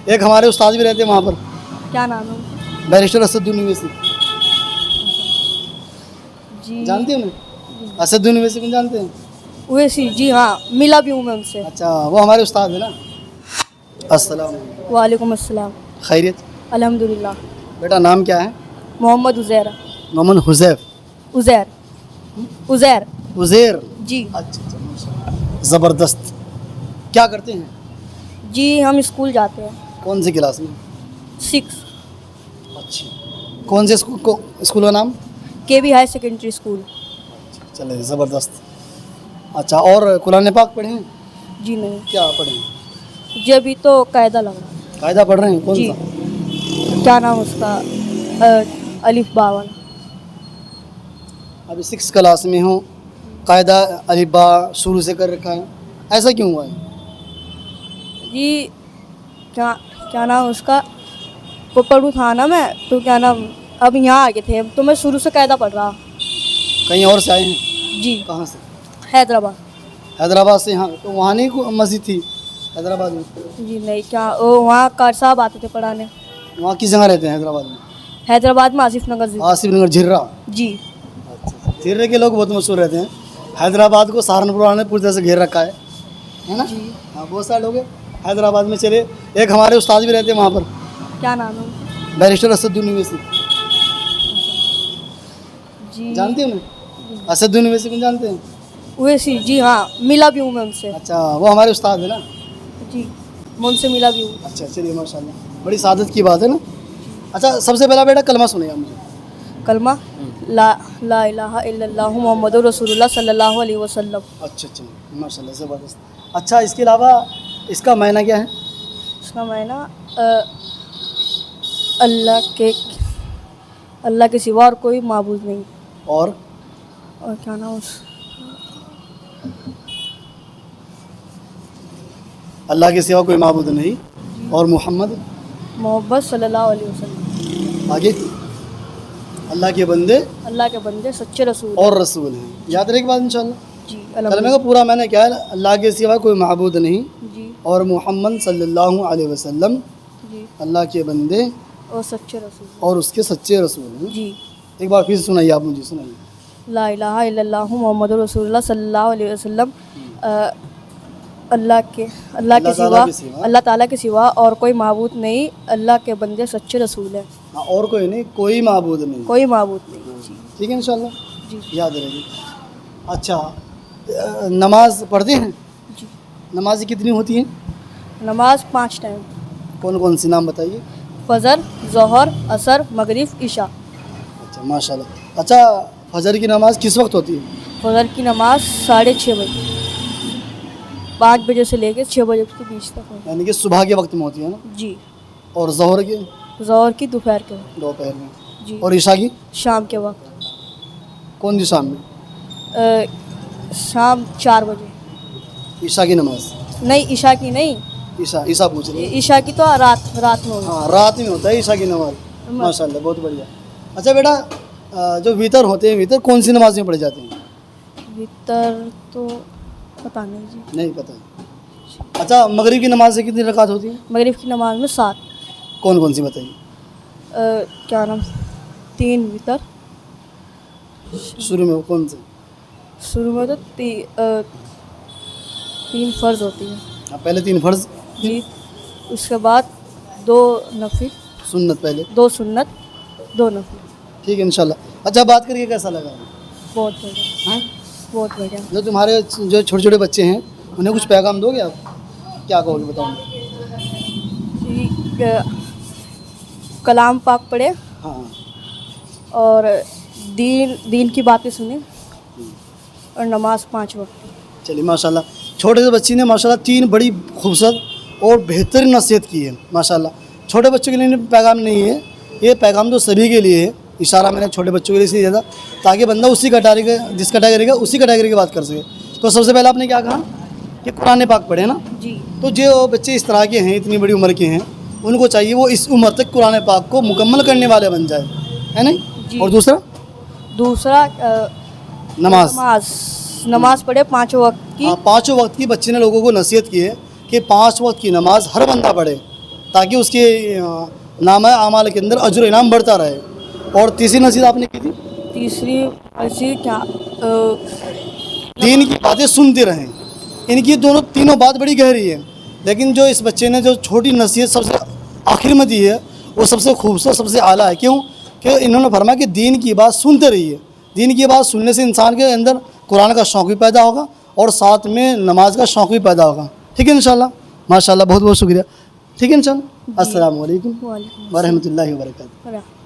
एक हमारे उस्ताद भी रहते हैं वहाँ पर, क्या नाम है उनका? बैरिस्टर असदुद्दीन ओवैसी, जी जानते हैं उन्हें? असदुद्दीन ओवैसी को जानते हैं? वैसी जी हाँ, मिला भी हूँ मैं उनसे। अच्छा, वो हमारे उस्ताद है ना। अस्सलाम वालेकुम। वालेकुम अस्सलाम। खैरियत? अल्हम्दुलिल्लाह। बेटा नाम क्या है? मोहम्मद उज़ैर। मोहम्मद हुज़ैफ। उज़ैर उज़ैर उज़ैर। जी। अच्छा अच्छा, माशाल्लाह। ज़बरदस्त। क्या करते हैं? जी हम स्कूल जाते हैं। कौन सी क्लास में? 6 अच्छा, कौन से स्कूल का नाम? KB high secondary school. चले, ज़बरदस्त। अच्छा, और कुरान पाक पढ़े हैं? जी नहीं, क्या पढ़े हैं? जी अभी तो कायदा लग रहा है। कायदा पढ़ रहे हैं? कौन जी। सा? क्या नाम उसका? अलिफ बा वाला। अभी 6 क्लास में हूँ, कायदा अलिफ बा शुरू से कर रखा है, ऐसा क्यों हुआ है? जी क्या क्या नाम उसका? पढ़ू था ना मैं, तो क्या नाम, अब यहाँ आ गए थे तो मैं शुरू से कायदा पढ़ रहा। कहीं और से आए हैं? जी कहाँ से? हैदराबाद। हैदराबाद से। यहाँ तो वहाँ नहीं कोई मस्जिद थी हैदराबाद में? जी नहीं, क्या वो वहाँ कार साहब आते थे पढ़ाने। वहाँ किस जगह रहते हैं हैदराबाद में? हैदराबाद में आसिफ नगर जी। आसिफ नगर, झिर्रा। जी झिर्रे के लोग बहुत मशहूर रहते हैं। हैदराबाद को सहारनपुर ने पूरी तरह से घेर रखा है ना? जी। हाँ, बहुत सारे लोग हैं हैदराबाद में। चले, एक हमारे उस्ताद भी रहते हैं वहाँ पर, क्या नाम है उनका? बैरिस्टर असदुद्दीन ओवैसी, जी जानते हैं उन्हें? असदुद्दीन ओवैसी को जानते हैं? वैसी जी हाँ, मिला भी हूँ मैं उनसे। अच्छा, वो हमारे उस्ताद है ना। जी मैं उनसे मिला भी हूँ। अच्छा, चलिए माशाल्लाह, बड़ी सादत की बात है ना। अच्छा, सबसे पहला बेटा कलमा सुनिए आप मुझे। कलमा ला ला इलाहा इल्लल्लाह मुहम्मदुर रसूलुल्लाह सल्लल्लाहु अलैहि वसल्लम। अच्छा अच्छा, माशाल्लाह, ज़बरदस्त। अच्छा, इसके अलावा इसका मायना क्या है? इसका मायना अल्लाह के सिवा और कोई माबूद नहीं। और और क्या नाम उस अल्लाह के सिवा कोई माबूद नहीं, और मोहम्मद, मोहब्बत सल्लल्लाहु अलैहि वसल्लम, आगे, अल्लाह के बंदे अल्लाह के बंदे सच्चे रसूल और रसूल हैं। याद रहेगी बात इंशाल्लाह। जी। कलमे का पूरा मैंने क्या है? अल्लाह के सिवा कोई माबूद नहीं जी और मोहम्मद सल्लल्लाहु अलैहि वसल्लम जी अल्लाह के बंदे और सच्चे रसूल। और उसके सच्चे रसूल हैं। जी। एक बार फिर सुनाइए, आप मुझे सुनाइए। ला इलाहा इल्लल्लाह मुहम्मदुर रसूलुल्लाह सल्लल्लाहु अलैहि वसल्लम, अल्लाह के सिवा अल्लाह ताला के सिवा और कोई माबूद नहीं, अल्लाह के बंदे सच्चे रसूल हैं। हाँ, और कोई नहीं, कोई माबूद नहीं। कोई माबूद नहीं। जी ठीक है इंशाल्लाह, जी याद रहेगी। अच्छा, नमाज पढ़ते हैं? जी। नमाज कितनी होती हैं? नमाज 5 टाइम। कौन कौन सी, नाम बताइए। फजर, ज़ोहर, असर, मगरिब, इशा। अच्छा, माशाल्लाह। अच्छा, फजर की नमाज किस वक्त होती है? फजर की नमाज 6:30 बजे, 5 बजे से लेकर 6 बजे के बीच तक होगी। यानी कि सुबह के वक्त में होती है ना। जी। और ज़ोहर की? ज़ोहर की दोपहर के वक्त। दोपहर में। जी। और ईशा की? शाम के वक्त। कौन सी शाम में? शाम 4 बजे। ईशा की नमाज? नहीं, ईशा की नहीं, ईशा ईशा पूछ रही है। ईशा की तो रात में होगी। हाँ, रात में होता है ईशा की नमाज। माशाल्लाह, बहुत बढ़िया। अच्छा बेटा, जो वितर होते हैं, वितर कौन सी नमाज में पढ़े जाते हैं? वितर तो पता नहीं जी। नहीं पता। अच्छा, मगरिब की नमाज से कितनी रकात होती है? मगरिब की नमाज में 7। कौन कौन सी बताइए। क्या नाम, 3 वितर। शुरू में कौन से? शुरू में तो 3 फ़र्ज होती है। हाँ, पहले 3 फर्ज। जी। उसके बाद 2 नफिल, सुन्नत पहले। 2 सुन्नत, 2 नफिल। ठीक है इंशाल्लाह। अच्छा, बात करके कैसा लगा? बहुत बढ़िया। हाँ, बहुत बढ़िया। जो तुम्हारे जो छोटे छोटे बच्चे हैं उन्हें कुछ पैगाम दोगे आप? क्या कहोगे, बताओ। जी, कलाम पाक पढ़े हाँ, और दीन की बातें सुने और नमाज 5 वक्त। चलिए माशाल्लाह, छोटे से बच्ची ने माशाल्लाह 3 बड़ी खूबसूरत और बेहतरीन नसीहत की है माशाल्लाह। छोटे बच्चों के लिए पैगाम नहीं है, ये पैगाम तो सभी के लिए है। इशारा मैंने छोटे बच्चों के लिए इसलिए दिया था ताकि बंदा उसी कैटेगरी का, जिस कैटेगरी का, उसी कैटेगरी की बात कर सके। तो सबसे पहले आपने क्या कहा कि कुरान पाक पढ़े ना। जी। तो जो बच्चे इस तरह के हैं, इतनी बड़ी उम्र के हैं, उनको चाहिए वो इस उम्र तक कुरान पाक को मुकम्मल करने वाले बन जाए, है नहीं? जी। और दूसरा नमाज पढ़े 5 वक्त की। हाँ, 5 वक्त की बच्चे ने लोगों को नसीहत की है कि 5 वक्त की नमाज हर बंदा पढ़े, ताकि उसके नामा आमाल के अंदर अजर इनाम बढ़ता रहे। और तीसरी नसीहत आपने की थी तीसरी ऐसी क्या दीन की बातें सुनते रहें। इनकी दोनों तीनों बात बड़ी गहरी है, लेकिन जो इस बच्चे ने जो छोटी नसीहत सबसे आखिर में दी है वो सबसे खूबसूरत, सबसे आला है। क्यों कि इन्होंने फरमाया कि दीन की बात सुनते रहिए। दीन की बात सुनने से इंसान के अंदर कुरान का शौक़ भी पैदा होगा और साथ में नमाज का शौक़ भी पैदा होगा। ठीक है इंशाल्लाह, माशाल्लाह, बहुत बहुत शुक्रिया। ठीक है इंशाल्लाह, अस्सलाम वालेकुम वालेकुम व रहमतुल्लाहि व बरकातहू। अस्सलाम।